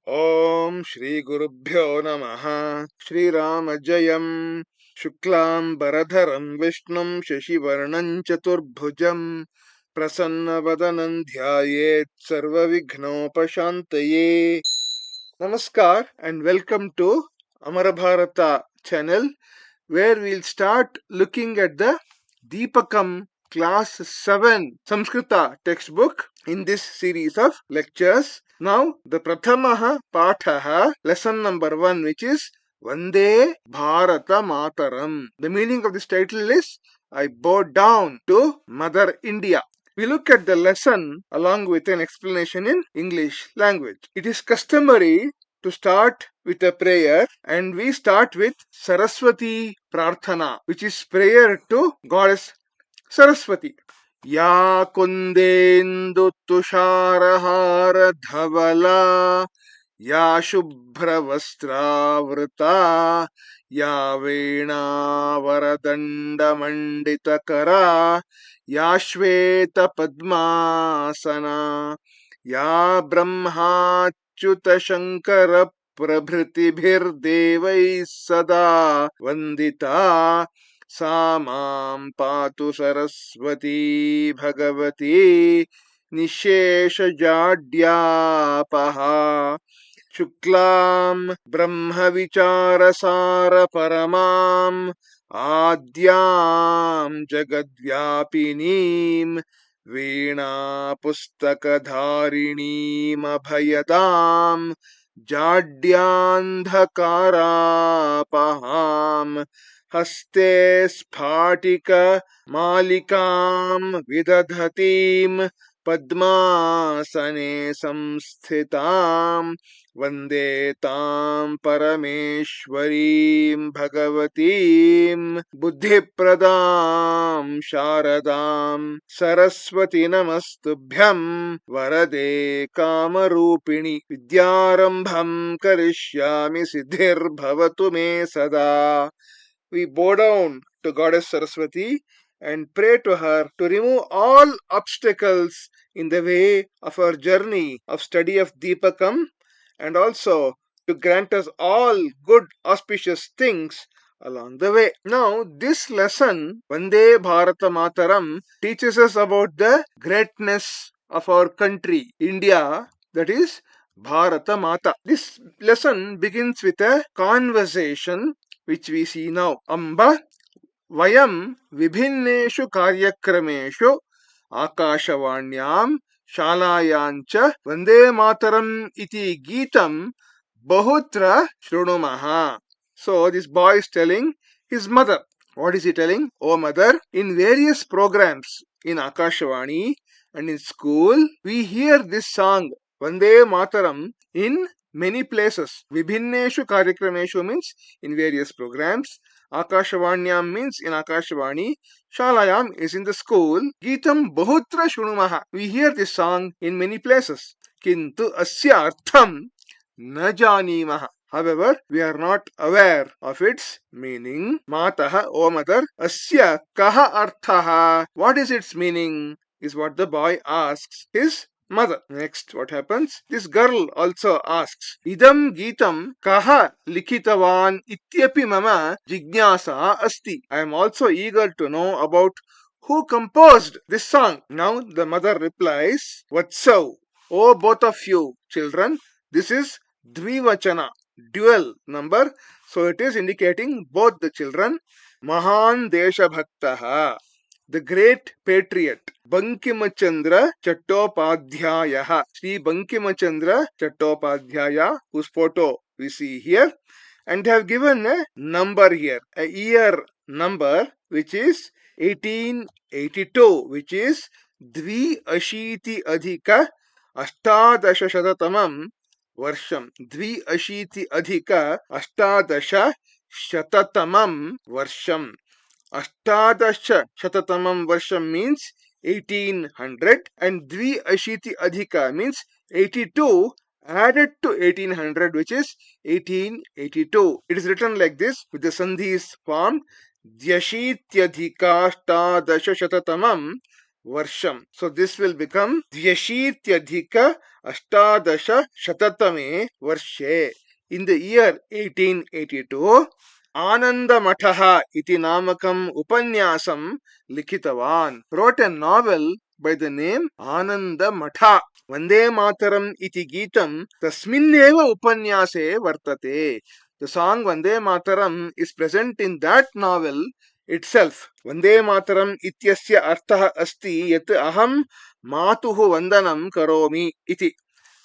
ಓಂ ಶ್ರೀ ಗುರುಭ್ಯೋ ನಮಃ. Shriram Jayam. ಶುಕ್ಲಾಂಬರಧರಂ ವಿಷ್ಣುಂ ಶಶಿವರ್ಣಂ ಚತುರ್ಭುಜಂ ಪ್ರಸನ್ನವದನಂ ಧ್ಯಾಯೇತ್ ಸರ್ವವಿಘ್ನೋಪಶಾಂತಯೇ. Namaskar and welcome to Amara Bharata channel, where we'll start looking at the Deepakam class 7 Samskrita textbook in this series of lectures. Now the Prathamaha Pathaha, lesson number 1, which is Vande Bharata Mataram. The meaning of this title is I bow down to Mother India. We look at the lesson along with an explanation in English language. It is customary to start with a prayer, and we start with Saraswati Prarthana, which is prayer to Goddess Saraswati. Ya kundendu tusharahara dhavala या शुभ्रवस्त्रावृता या वीणावरदण्डमण्डितकरा या श्वेतपद्मासना या ब्रह्माच्युतशङ्करप्रभृतिभिर्देवैः सदा वन्दिता सा मां पातु सरस्वती भगवती निःशेषजाड्यापहा. शुक्लां ब्रह्मविचारसारपरमां आद्यां जगद्व्यापिनीं वीणापुस्तकधारिणीमभयदां जाड्यान्धकारापहां. हस्ते स्फाटिकमालिकां विदधतीं पद्मासने संस्थितां वन्दे तां परमेश्वरीं भगवतीं बुद्धिप्रदां शारदां सरस्वती नमस्तुभ्यं वरदे कामरूपिणि. विद्यारम्भं करिष्यामि सिद्धिर्भवतु मे सदा. We bow down to Goddess Saraswati and pray to her to remove all obstacles in the way of our journey of study of Deepakam, and also to grant us all good auspicious things along the way. Now, this lesson, Vande Bharata Mataram, teaches us about the greatness of our country, India, that is Bharata Mata. This lesson begins with a conversation which we see now. Amba Vayam Vibhinneshu Karyakraneshu Akashavaanyam Shalayancha Vande Mataram iti Geetam Bahutra Shrunumaha. So this boy is telling his mother. What is he telling? Oh mother, in various programs in Akashavani and in school, we hear this song Vande Mataram in many places. Vibhinneshu Karyakrameshu means in various programs. Akashavanyam means in Akashavani. Shalayam is in the school. Geetam Bahutra Shunumaha. We hear this song in many places. Kintu Asya Artham Na Janimaha. However, we are not aware of its meaning. Mataha, O mother, Asya Kaha Arthaha. What is its meaning? Is what the boy asks his mother. Next, what happens? This girl also asks, Idam Geetam Kaha Likitavan Ityapi Mama Jignasa Asti. I am also eager to know about who composed this song. Now the mother replies, Vatsav, O both of you children, this is Dvivachana, dual number. So it is indicating both the children. Mahan Deshabhaktaha, the great patriot, Bankimachandra Chattopadhyaya. Sri Bankimachandra Chattopadhyaya, whose photo we see here, and have given a number here, a year number, which is 1882, which is Dvi-ashiti adhika Ashtadasha Shatatamam Varsham. Dvi-ashiti adhika Ashtadasha Shatatamam Varsham. Ashtadasha Shatatamam Varsham means 1800, and Dvi-ashiti adhika means 82 added to 1800, which is 1882. It is written like this with the sandhis formed Dyashityadhikashtadasha shatatamam Varsham. So this will become Dvyashityadhika Ashtadasha Shatatame Varshe. In the year 1882, Ananda Mataha iti namakam upanyasam likitavan. Wrote a novel by the name Ananda Matha. Vande Mataram iti Geetam tasminneva upanyase vartate. The song Vande Mataram is present in that novel itself. Vande Mataram ityasya artha asti yat aham matuhu vandanam karomi iti.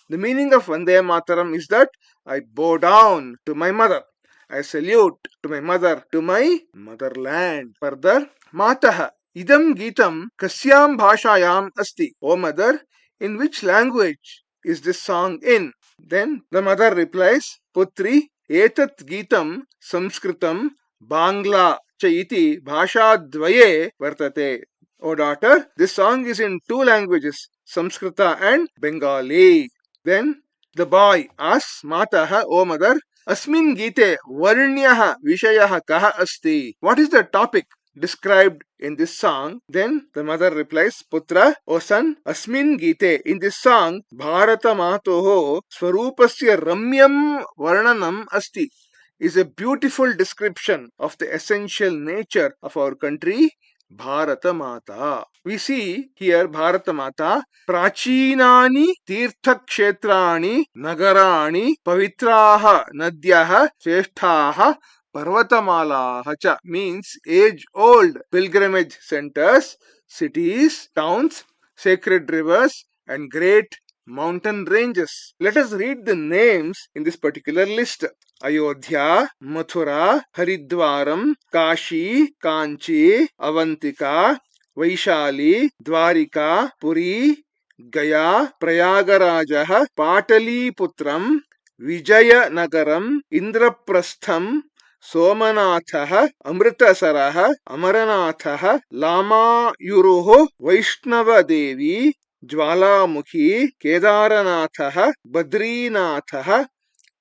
The meaning of Vande Mataram is that I bow down to my mother. I salute to my mother, to my motherland. Further, Mataha idam geetam kasyam bhashayam asti. O mother, in which language is this song in? Then the mother replies, Putri, etat geetam samskritam bangla cha iti bhashadvaye vartate. O daughter, this song is in two languages, Samskrita and Bengali. Then the boy asks Mataha, O mother, Asmin Gite Varnyaha Vishayaha Kaha Asti. What is the topic described in this song? Then the mother replies, Putra, O son, Asmin Gite. In this song, Bharata Matoho Swarupasya Ramyam Varnanam Asti is a beautiful description of the essential nature of our country, Bharata Mata. We see here Bharata Mata, Prachinani Tirthakshetrani Nagarani Pavitraha Nadyaha Shresthaha Parvatamalaha cha means age-old pilgrimage centers, cities, towns, sacred rivers and great mountain ranges. Let us read the names in this particular list. Ayodhya, Mathura, Haridwaram, Kashi, Kanchi, Avantika, Vaishali, Dwarika, Puri, Gaya, Prayagaraja, Pataliputram, Vijayanagaram, Indraprastham, Somanatha, Amritasara, Amaranatha, Lamayuruho, Vaishnava Devi, Jwalamukhi, Kedaranatha, Badrinatha,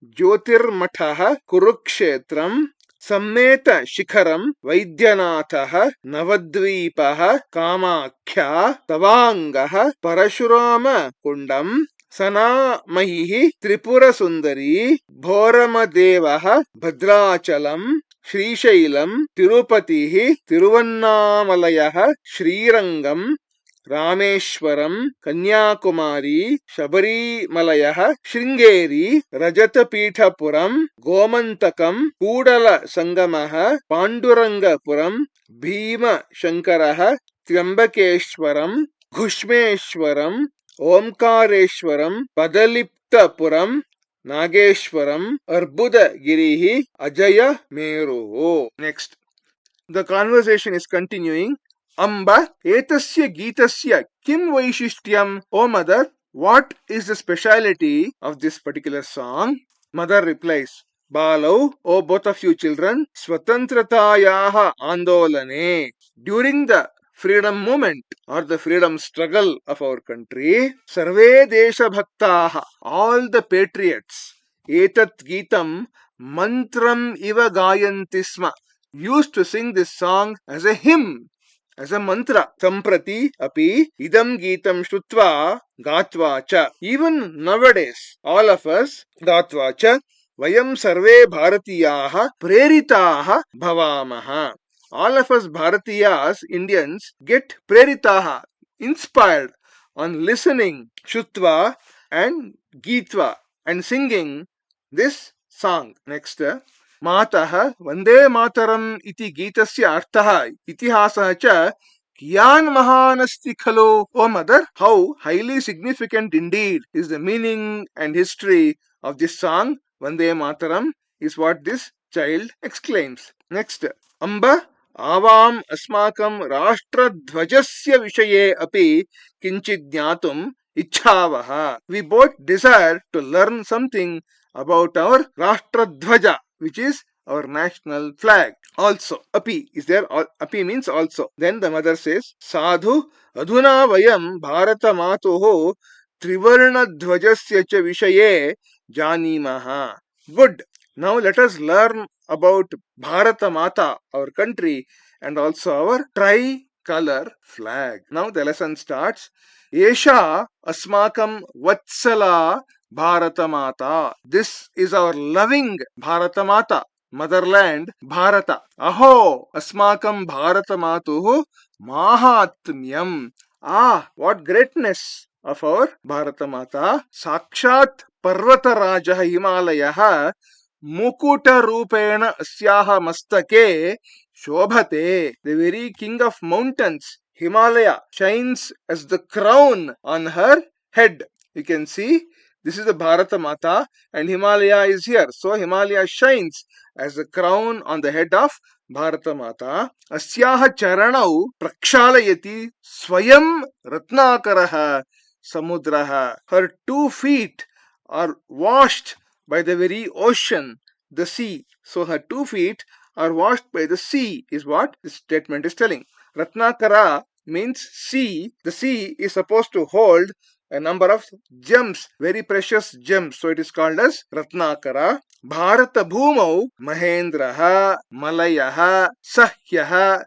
Jyotirmatha, Kurukshetram, Sammeta Shikharam, Vaidyanathah, Navadvipah, Kamakhya, Tavangah, Parashurama Kundam, Sana Mahihi, Tripura Sundari, Bhoramadevah, Bhadrachalam, Srishailam, Tirupatihi, Tiruvannamalaya, Srirangam, Rameshwaram, Kanyakumari, Shabarimalaya, Shringeri, Rajatapithapuram, Gomantakam, Kudala Sangamaha, Pandurangapuram, Bhima Shankaraha, Triambakeshwaram, Ghushmeshwaram, Omkareshwaram, Padaliptapuram, Nageshwaram, Arbuda Girihi, Ajaya Meru. Next. The conversation is continuing. Amba, etasya geetasya kim vaishishtyam? O mother, what is the speciality of this particular song? Mother replies, Balau, O both of you children, Swatantratayaha Andolane. During the freedom movement or the freedom struggle of our country, Sarve Desha Bhaktaha, all the patriots, Etat Geetam Mantram Iva Gayantisma, used to sing this song as a hymn, as a mantra. Samprati api idam geetam shrutva gatva cha. Even nowadays, all of us gatva cha vayam sarve bharatiyaha preritaha bhavamaha. All of us Bharatiyas, Indians, get preritaha, inspired on listening Shutva and Geetva and singing this song. Next, Matah Vande Mataram iti Geetasya Artha Itihasah cha Kiyan Mahanasti Khalo. O mother, how highly significant indeed is the meaning and history of this song Vande Mataram is what this child exclaims. Next, Amba आवाम अस्माकं राष्ट्रध्वजस्य विषये अपि किंचित् ज्ञातुम् इच्छावः. We both desire to learn something about our Rashtradhvaja, which is our national flag. Also, api is there. Api means also. Then the mother says, Sadhu adhuna vayam bharata matoho trivarna dhvajasya cha vishaye janimaha. Good. Now let us learn about Bharata Mata, our country, and also our tri color flag. Now the lesson starts. Esha asmakam vatsala Bharata Mata. This is our loving Bharata Mata, motherland Bharata. Aho asmakam Bharata Matuhu Mahatmyam. Ah, what greatness of our Bharata Mata. Sakshat Parvata Raja Himalayah Mukuta Rupena Asyaha Mastake Shobhate. The very king of mountains, Himalaya, shines as the crown on her head. You can see this is the Bharata Mata and Himalaya is here. So Himalaya shines as the crown on the head of Bharata Mata. Asyaha charanau prakshalayati swayam ratnakaraha samudraha. Her 2 feet are washed by the very ocean, the sea. So her 2 feet are washed by the sea is what this statement is telling. Ratnakara means sea. The sea is supposed to hold a number of gems, very precious gems. So it is called as Ratnakara. Bharata Bhumau Mahendraha Malayaha Sahyaha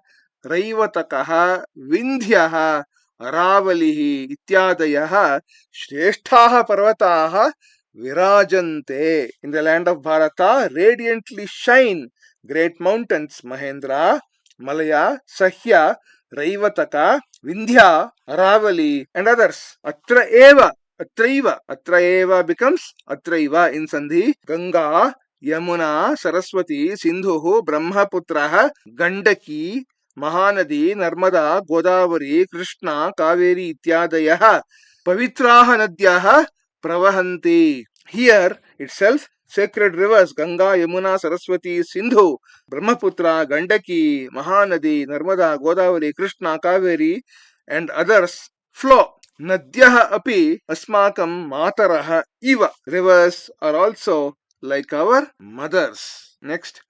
Raivatakaha Vindhyaha Aravalihi Ityadayaha Shresthaha Parvataha Virajante. In the land of Bharata, radiantly shine great mountains Mahendra, Malaya, Sahya, Raivataka, Vindhya, Aravali, and others. Atra eva, Atraiva. Atra eva becomes Atraiva in Sandhi. Ganga, Yamuna, Saraswati, Sindhu, Brahmaputra, Gandaki, Mahanadi, Narmada, Godavari, Krishna, Kaveri, Ityadayah, Pavitraha Nadyah, Pravahanti. Here itself, sacred rivers Ganga, Yamuna, Saraswati, Sindhu, Brahmaputra, Gandaki, Mahanadi, Narmada, Godavari, Krishna, Kaveri, and others flow. Nadyah api asmakam mataraha iva. Rivers are also like our mothers. Next.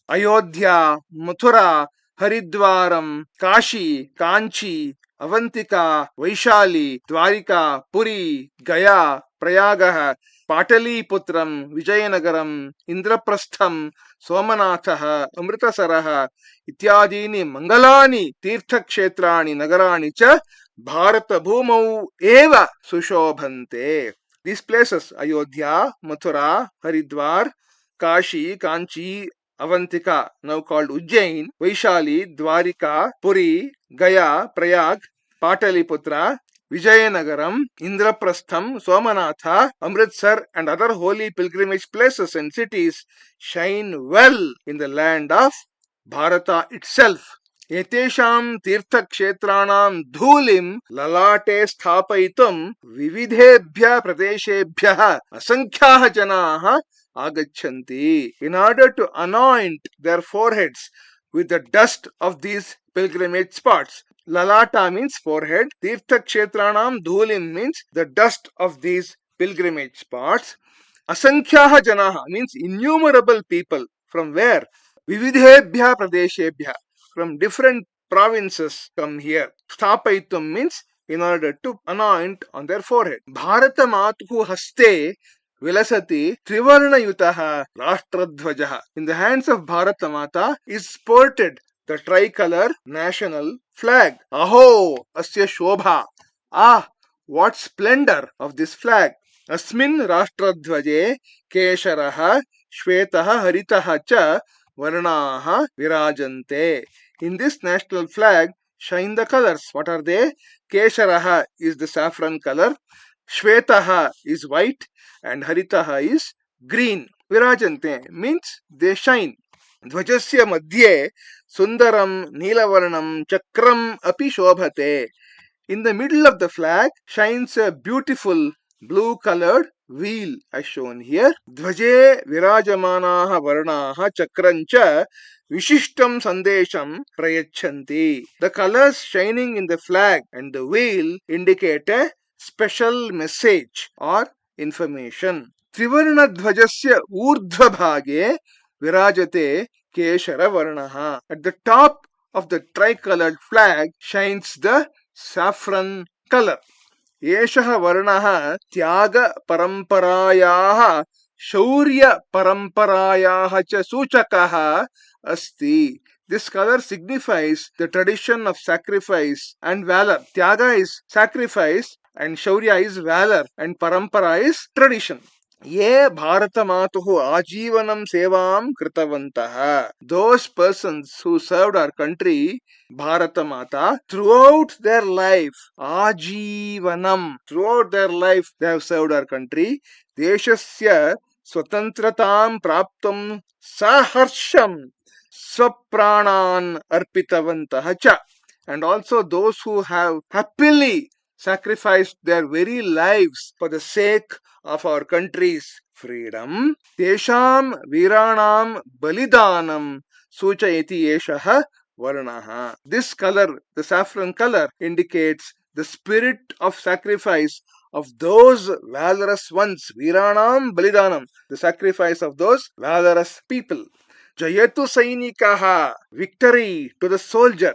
Ayodhya, Mathura, Haridwaram, Kashi, Kanchi, Avantika, Vaishali, Dwarika, Puri, Gaya, Prayagah, Pataliputram, Vijayanagaram, Indraprastham, Somanatha, Amritasarah, Ityadini, Mangalani, Tirthakshetrani, Nagarani cha, Bharata Bhumau eva Sushobhante. These places, Ayodhya, Mathura, Haridwar, Kashi, Kanchi, Avantika, now called Ujjain, Vaishali, Dwarika, Puri, Gaya, Prayag, Pataliputra, Vijayanagaram, Indraprastham, Somanatha, Amritsar, and other holy pilgrimage places and cities shine well in the land of Bharata itself. Etesham tirthakshetranam dhulim lalate sthapayitum vividhebhya pradeshebhyah asankhyaha janaha agachanti. In order to anoint their foreheads with the dust of these pilgrimage spots. Lalata means forehead. Tirthakshetranam dhulim means the dust of these pilgrimage spots. Asankhyaha janaha means innumerable people. From where? Vividhebhya pradeshebhya. From different provinces come here. Sthapayitum means in order to anoint on their forehead. Bharata Matuhu haste Vilasati Trivarnayutaha Rashtradhvajaha. In the hands of Bharata Mata is sported the tricolor national flag. Aho Asya Shobha. Ah, what splendor of this flag. Asmin Rashtradhvaje Kesharaha Shvetaha Haritaha cha Varnaha Virajante. In this national flag shine the colors. What are they? Kesharaha is the saffron color. Shvetaha is white and Haritaha is green. Virajante means they shine. Dhvajasya madhye sundaram neelavarnam chakram api shobhate. In the middle of the flag shines a beautiful blue colored wheel as shown here. Dhvaje virajamanaha varnaha chakrancha Vishishtam Sandesham Prayachanti. The colors shining in the flag and the wheel indicate a special message or information. Trivarna Dhvajasya Urdhva Bhage Virajate Keshara Varnaha. At the top of the tricolored flag shines the saffron color. Yeshaha Varnaha Tyaga Paramparayaha Shaurya Paramparayaha cha Suchakaha Asti. This color signifies the tradition of sacrifice and valor. Tyaga is sacrifice and Shaurya is valor and Parampara is tradition. ये भारतमातुः आजीवनं सेवां कृतवन्तः. Those persons who served our country, Bharata Mata, throughout their life, आजीवनम, throughout their life they have served our country. देशस्य स्वतन्त्रतां प्राप्तुं सहर्षं स्वप्राणान् अर्पितवन्तः च. And also those who have happily sacrificed their very lives for the sake of our country's freedom. Tesham Viranam Balidanam Suchayati Yeshah Varnaha. This color, the saffron color, indicates the spirit of sacrifice of those valorous ones. Viranam Balidanam, the sacrifice of those valorous people. Jayatu Sainikaha, victory to the soldier.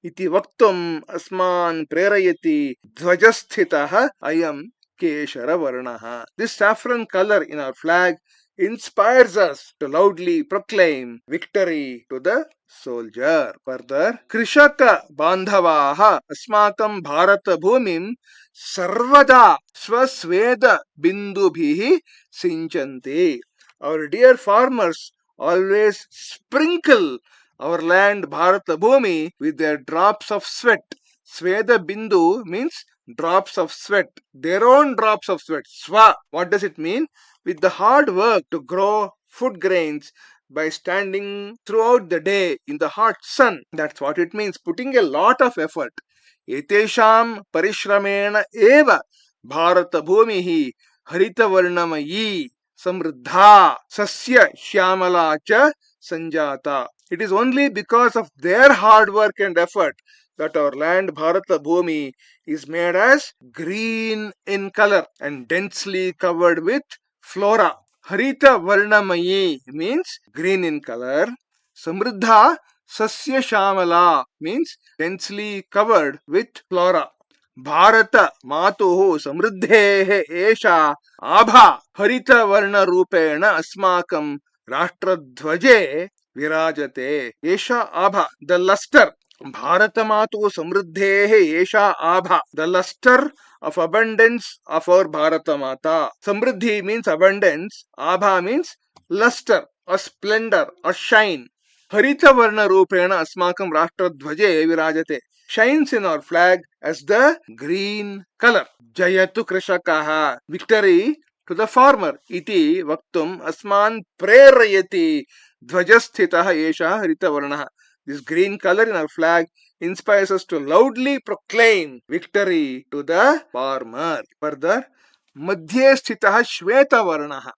इति वक्तुम् अस्मान् प्रेरयति ध्वजस्थितः अयं केशरवर्णः. This saffron color in our flag inspires us to loudly proclaim victory to the soldier. Further, कृषक बान्धवाः अस्माकं भारत भूमिं सर्वदा स्वस्वेद बिन्दुभिः सिञ्चन्ति. Our dear farmers always sprinkle our land Bharata Bhumi with their drops of sweat. Sweda Bindu means drops of sweat, their own drops of sweat. Swa, what does it mean? With the hard work to grow food grains by standing throughout the day in the hot sun. That's what it means, putting a lot of effort. Etesham parishramena eva Bharata Bhumihi Haritavarnamayi Samriddha Sasya Shyamala cha Sanjata. It is only because of their hard work and effort that our land Bharata Bhumi is made as green in color and densely covered with flora. Harita Varnamayi means green in color. Samriddha Sasya Shamala means densely covered with flora. Bharat मातुः समृद्धेः एषा आभा हरितवर्णरूपेण अस्माकं राष्ट्रध्वजे विराजते. एषा आभा, the luster. Bharat मातुः समृद्धेः एषा आभा, the luster of abundance of our Bharata Mata. Samriddhi means abundance, Abha means luster or splendor or shine. Haritavarna Rupena Asmakam Rashtra Dhvaje Virajate, shines in our flag as the green color. Jayatu Krishakaha, victory to the farmer. Iti Vaktum Asman Prerayati Dhvajasthitaha Esha Haritavarnaha. This green color in our flag inspires us to loudly proclaim victory to the farmer. Further, Madhye Sthitaha Shvetavarnaha,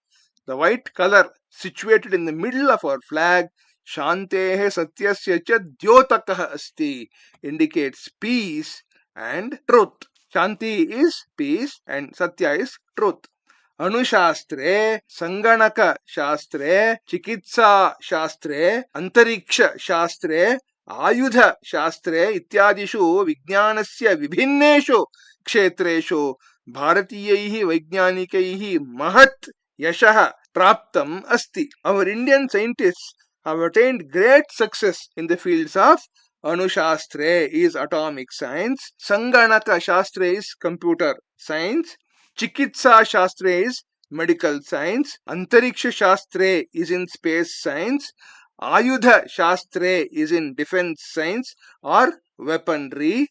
the white color situated in the middle of our flag, Shantehe Satyasya cha Dyotakah Asti, indicates peace and truth. Shanti is peace and Satya is truth. Anushastre, Sanganaka Shastre, Chikitsa Shastre, Antariksha Shastre, Ayudha Shastre इत्यादिषु विज्ञानस्य विभिन्नेषु क्षेत्रेषु भारतीयैः वैज्ञानिकैः महत् यशः प्राप्तम् अस्ति. Our Indian scientists have attained great success in the fields of Anushastre is atomic science, Sanganaka Shastra is computer science, Chikitsa Shastra is medical science, Antariksha Shastra is in space science, Ayudha Shastra is in defense science or weaponry,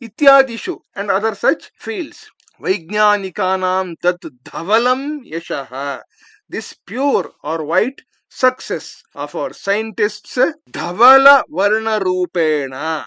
Ityadishu and other such fields. Vaijnanikanam tat dhavalam yashaha. This pure or white success of our scientists dhavala varna rupena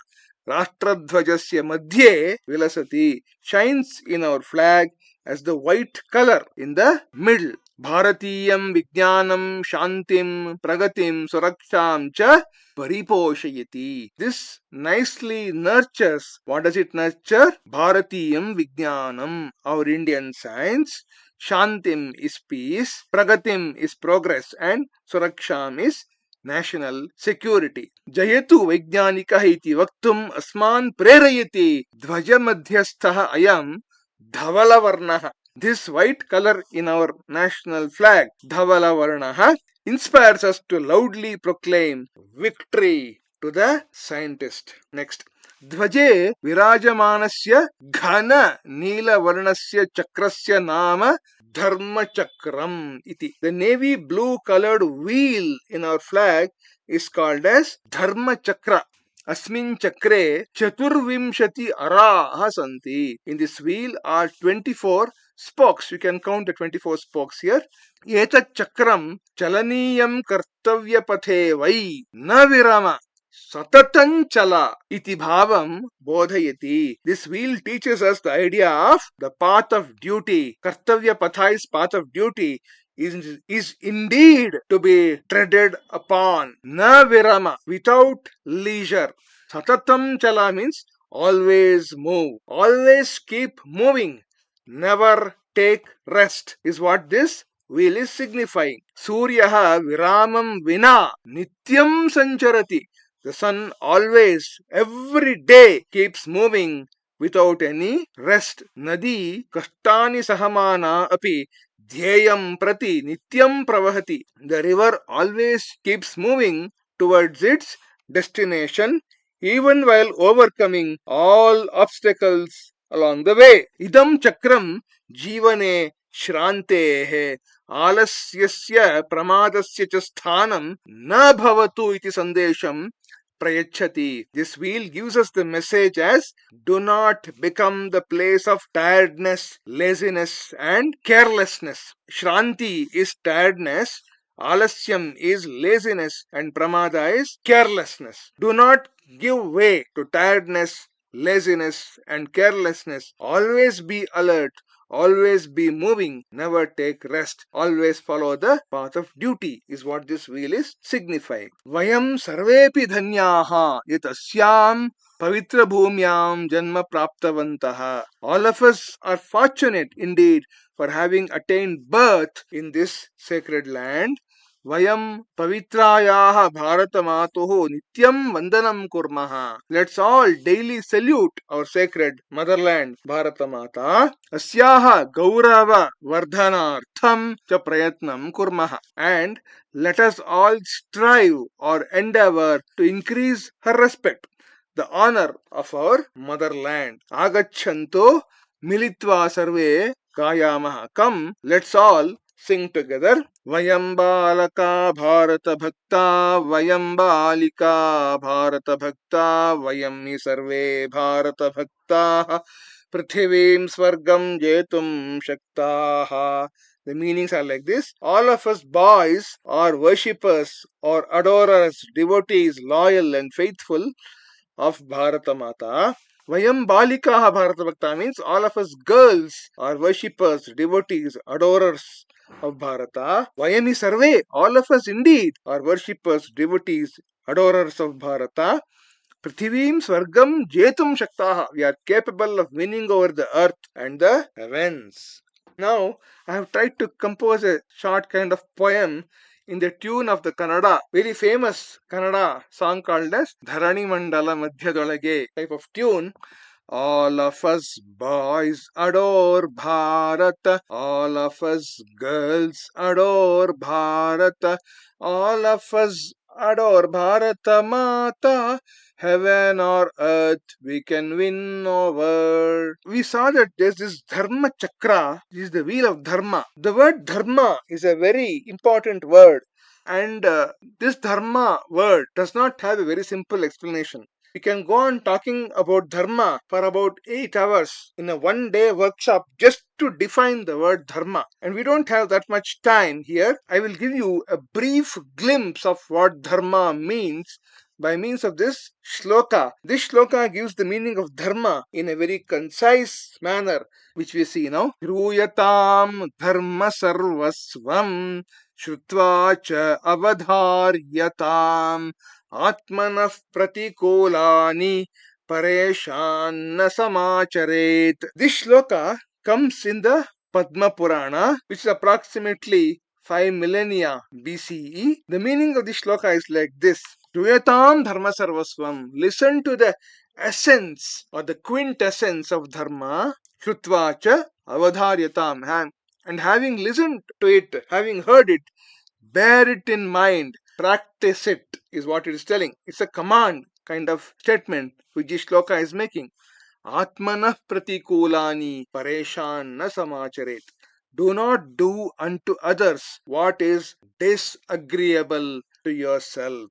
Rashtradhvajasya madhye vilasati, shines in our flag as the white color in the middle. Bharatiyam Vijnanam Shantim Pragatim Suraksham cha Pariposhayati. This nicely nurtures. What does it nurture? Bharatiyam Vijnanam, our Indian science. Shantim is peace, Pragatim is progress, and Suraksham is national security. Jayatu Vaijnanikah iti vaktum asman prerayati dhvaja madhyastha ayam dhavala varnaha. This white color in our national flag, dhavala varnaha, inspires us to loudly proclaim victory to the scientist. Next. ध्वजे विराजमानस्य घन नीलवर्णस्य चक्रस्य नाम Dharmachakram iti. The navy blue colored wheel in our flag is called as Dharmachakra. Asmin chakre chaturvimshati araha santi. In this wheel are 24 spokes. You can count the 24 spokes here. Etat chakram chalaniyam kartavya pathe vai na virama Satatam chala iti bhavam bodhayati. This wheel teaches us the idea of the path of duty. Kartavya patha is path of duty is indeed to be treaded upon. Na virama, without leisure. Satatam chala means always move. Always keep moving. Never take rest is what this wheel is signifying. Suryaha viramam vina nityam sancharati. The sun always, every day keeps moving without any rest. Nadi kashtani sahamana api dhyayam prati nityam pravahati. The river always keeps moving towards its destination even while overcoming all obstacles along the way. Idam chakram jivane shrantehe आलस्यस्य प्रमादस्य च स्थानं न भवतु इति संदेशं prayachati. This wheel gives us the message as do not become the place of tiredness, laziness and carelessness. Shranti is tiredness, Alasyam is laziness and Pramada is carelessness. Do not give way to tiredness, laziness and carelessness. Always be alert. Always be moving, never take rest, always follow the path of duty is what this wheel is signifying. Vayam sarvepi dhanyaha yatasyam pavitra bhumyam janma praptavantaha. All of us are fortunate indeed for having attained birth in this sacred land. Vayam pavitrayaha bharatamatuhu nityam vandanam kurmaha. Let's all daily salute our sacred motherland, Bharatamata. Asyaha gaurava vardhanartham cha prayatnam kurmaha. And let us all strive or endeavor to increase her respect, the honor of our motherland. Agachanto militva sarve gayamaha. Come, let's all sing together. Vayam balaka bharata bhakta, vayam balika bharata bhakta, vayam hi sarve bharata bhakta, prithivim swargam jetum shaktaha. The meanings are like this. All of us boys are worshippers or adorers, devotees, loyal and faithful of Bharata Mata. Vayam Balikaha Bharata Bhakta means all of us girls are worshippers, devotees, adorers of Bharata. Vayami Sarve, all of us indeed are worshippers, devotees, adorers of Bharata. Prithivim Swargam Jetum Shaktaha. We are capable of winning over the earth and the heavens. Now, I have tried to compose a short kind of poem in the tune of the Kannada, very famous Kannada song called as Dharani Mandala Madhyadolage type of tune. All of us boys adore Bharata, all of us girls adore Bharata, all of us adore Bharata Mata, heaven or earth we can win over. We saw that there's this Dharma Chakra, this is the wheel of Dharma. The word Dharma is a very important word, and this Dharma word does not have a very simple explanation. We can go on talking about Dharma for about 8 hours in a one-day workshop just to define the word Dharma. And we don't have that much time here. I will give you a brief glimpse of what Dharma means by means of this shloka. This shloka gives the meaning of Dharma in a very concise manner, which we see now. Ruyatam dharma sarvasvam shrutva cha avadharyatam Atmanaf pratikulani pareshanna samacharet. This shloka comes in the Padma Purana, which is approximately 5 millennia BCE. The meaning of this shloka is like this. Duyatam dharma sarvasvam. Listen to the essence or the quintessence of dharma. Shrutva cha avadharyatam. And having listened to it, having heard it, bear it in mind Practice it is what it is telling. It's a command kind of statement which this shloka is making. Atmanah pratikulani pareshan na samacharet. Do not do unto others what is disagreeable to yourself.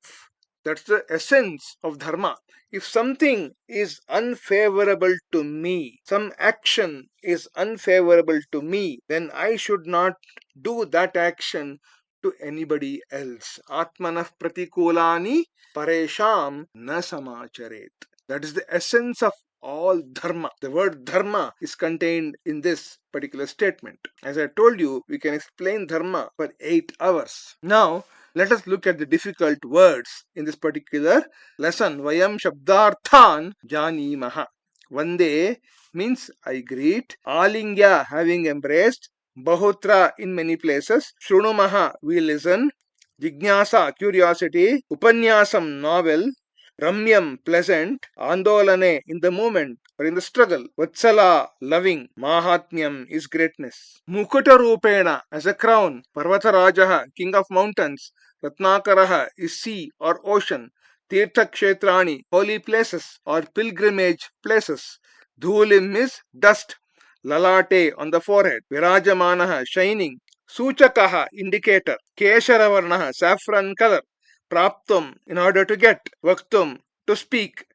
That's the essence of dharma. If something is unfavorable to me, some action is unfavorable to me, then I should not do that action to anybody else. Atmanah pratikulani paresham na samacharet. That is the essence of all dharma. The word dharma is contained in this particular statement. As I told you, we can explain dharma for 8 hours. Now, let us look at the difficult words in this particular lesson. Vayam shabdarthan janimaha. Vande means I greet. Alingya, having embraced. Bahutra, in many places. Shrunumaha, we listen. Jignasa, curiosity. Upanyasam, novel. Ramyam, pleasant. Andolane, in the moment or in the struggle. Vatsala, loving. Mahatmyam is greatness. Mukuta Rupena, as a crown. Parvatarajaha, king of mountains. Ratnakaraha is sea or ocean. Tirtha Kshetrani, holy places or pilgrimage places. Dhulim is dust. Lalate, on the forehead. Virajamanaha, shining. Suchakaha, indicator. Kesharavarnaha, saffron color. Praptum, in order to get. Vaktum, to speak.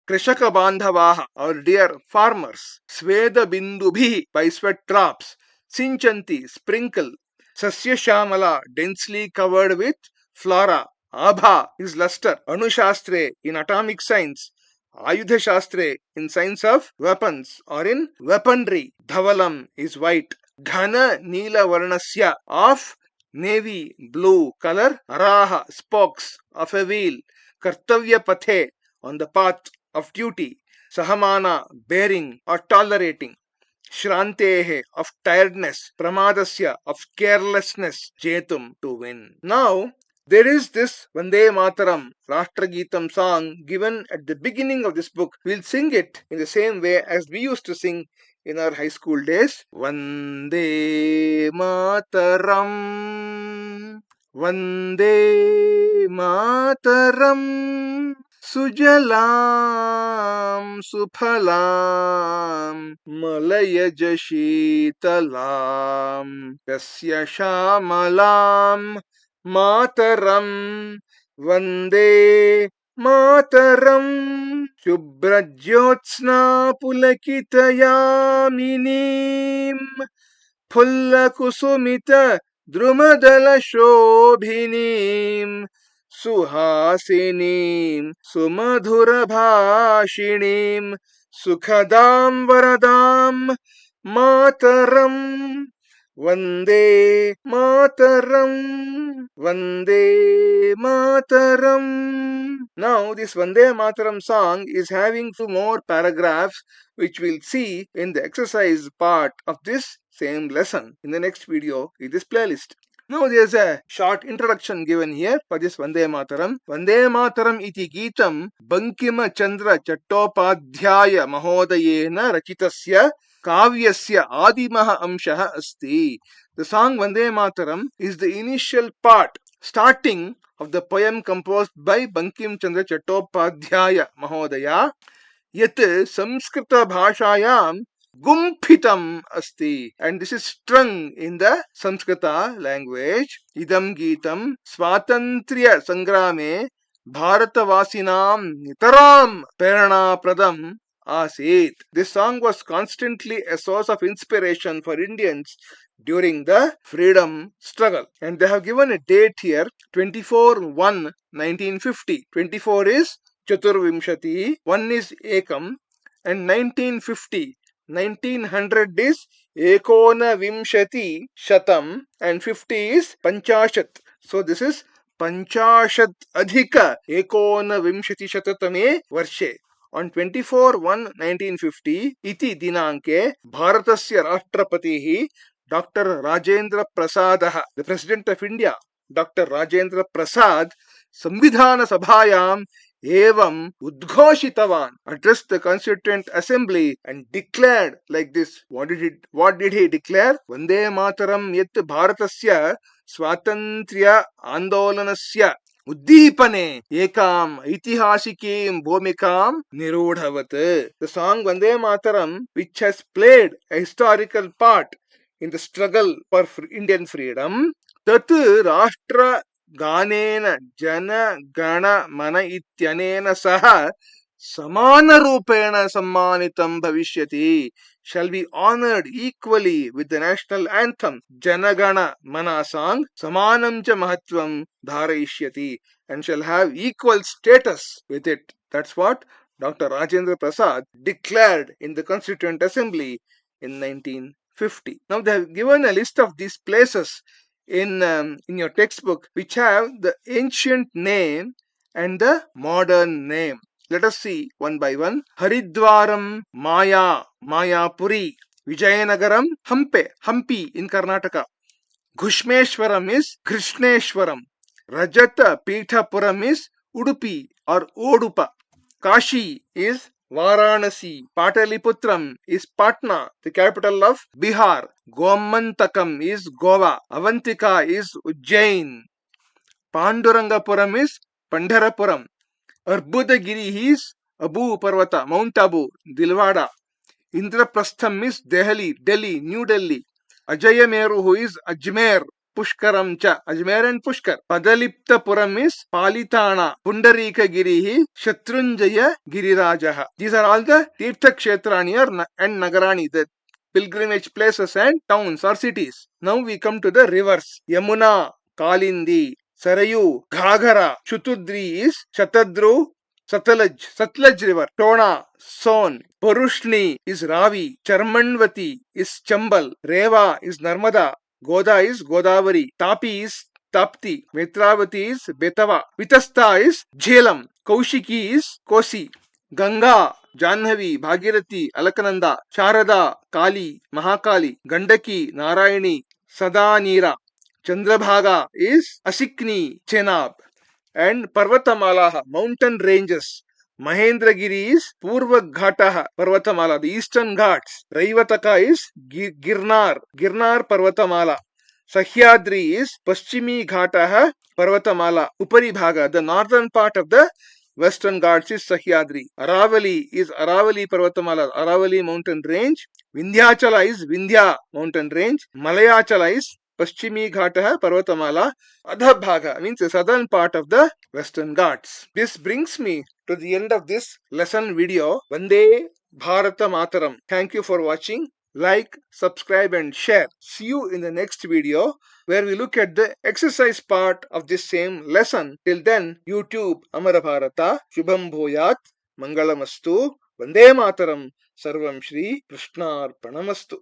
Krishaka Bandhavaha, our dear farmers. Sveda Bindubhi, by sweat drops. Sinchanti, sprinkle. Sasya Shamala, densely covered with flora. Abha is luster. Anushastre, in atomic science. Ayudha Shastre, in science of weapons or in weaponry. Dhavalam is white. Ghana Neela Varnasya, of navy blue color. Araha, spokes of a wheel. Kartavya Pathe, on the path of duty. Sahamana, bearing or tolerating. Shrantehe, of tiredness. Pramadasya, of carelessness. Jetum, to win. Now, there is this Vande Mataram Rashtrageetam song given at the beginning of this book. We'll sing it in the same way as we used to sing in our high school days. Vande Mataram, Vande Mataram, Sujalam Suphalam Malayaj Sheetalam Tasya Shamalam Mataram Vande Mataram Shubhrajyotsna Pulakitayaminim Phullakusumita Drumadala Shobhinim Suhasinim Sumadhurabhashinim Sukhadam Varadam Mataram Vande Mataram Vande Mataram. Now this Vande Mataram song is having 2 more paragraphs which we'll see in the exercise part of this same lesson in the next video in this playlist. Now there's a short introduction given here for this Vande Mataram. Vande Mataram iti Geetam Bankima Chandra Chattopadhyaya Mahodayena Rachitasya Kavyasya Adimaha Amshaha Asti. The song Vande Mataram is the initial part, starting of the poem composed by Bankim Chandra Chattopadhyaya Mahodaya. Yat Samskrita Bhashayam Gumphitam Asti. And this is strung in the Samskrita language. Idam Geetam Swatantriya Sangrame Bharatavasinam Nitaram Perana Pradam Asit. This song was constantly a source of inspiration for Indians during the freedom struggle. And they have given a date here, 24/1/1950. 24 is Chaturvimshati, 1 is Ekam, and 1950, 1900 is Ekona Vimshati Shatam, and 50 is Panchashat. So this is Panchashat Adhika Ekona Vimshati Shatatame Varshe. On 24/1/1950, iti dinanke, Bharatasya Rashtrapatihi, Dr. Rajendra Prasadaha, the President of India, Dr. Rajendra Prasad, Samvidhana Sabhayam Evam Udghoshitavan, addressed the Constituent Assembly and declared like this. What did he declare? Vande Mataram yat Bharatasya Swatantriya Andolanasya Uddipane Ekam Itihasikim Bhumikam Nirudhavat. The song Vande Mataram, which has played a historical part in the struggle for Indian freedom, Tat Rashtra Ganena Jana Gana Mana Ityanena Saha Samana Rupena Sammanitam Bhavishyati, shall be honored equally with the national anthem Janagana Mana song Samanam cha Mahatvam Dharayishyati, and shall have equal status with it. That's what Dr. Rajendra Prasad declared in the Constituent Assembly in 1950. Now they have given a list of these places in your textbook which have the ancient name and the modern name. Let us see one by one. Haridwaram, Maya, Mayapuri, Vijayanagaram, Hampi in Karnataka. Ghushmeshwaram is Krishneshwaram. Rajata Pithapuram is Udupi or Odupa. Kashi is Varanasi. Pataliputram is Patna, the capital of Bihar. Gomantakam is Goa. Avantika is Ujjain. Pandurangapuram is Pandharapuram. Arbudagiri is Abu Parvata, Mount Abu, Dilwada. Indraprastham is Delhi, New Delhi. Ajayameru is Ajmer, Pushkaram cha, Ajmer and Pushkar. Padaliptapuram is Palitana. Pundarika Giri, Shatrunjaya Girirajaha. These are all the Tirtha Kshetrani and Nagarani, the pilgrimage places and towns or cities. Now we come to the rivers. Yamuna, Kalindi, Sarayu, Ghagara, Chutudri is Shatadru, Satlaj river. Tona, Son. Parushni is Ravi. Charmanvati is Chambal. Reva is Narmada. Goda is Godavari. Tapi is Tapti. Vetravati is Betava. Vitasta is Jhelam. Kaushiki is Kosi. Ganga, Janhavi, Bhagirathi, Alakananda, Sharada, Kali, Mahakali, Gandaki, Narayani, Sadanira. Chandrabhaga is Asikni, Chenab. And Parvatamala, mountain ranges. Mahendragiri is Purva Ghataha, Parvatamala, the eastern ghats. Raivataka is Girnar, Parvatamala. Sahyadri is Paschimi Ghataha, Parvatamala. Upari Bhaga, the northern part of the western ghats is Sahyadri. Aravali is Aravali Parvatamala, Aravali mountain range. Vindhyachala is Vindhya mountain range. Malayachala is Paschimi Ghataha Parvatamala. Adhabhaga means the southern part of the western ghats. This brings me to the end of this lesson video. Vande Bharata Mataram. Thank you for watching. Like, subscribe and share. See you in the next video where we look at the exercise part of this same lesson. Till then, YouTube Amara Bharata, Shubham Bhoyat, Mangalamastu, Vande Mataram, Sarvam Shri Krishnarpanamastu.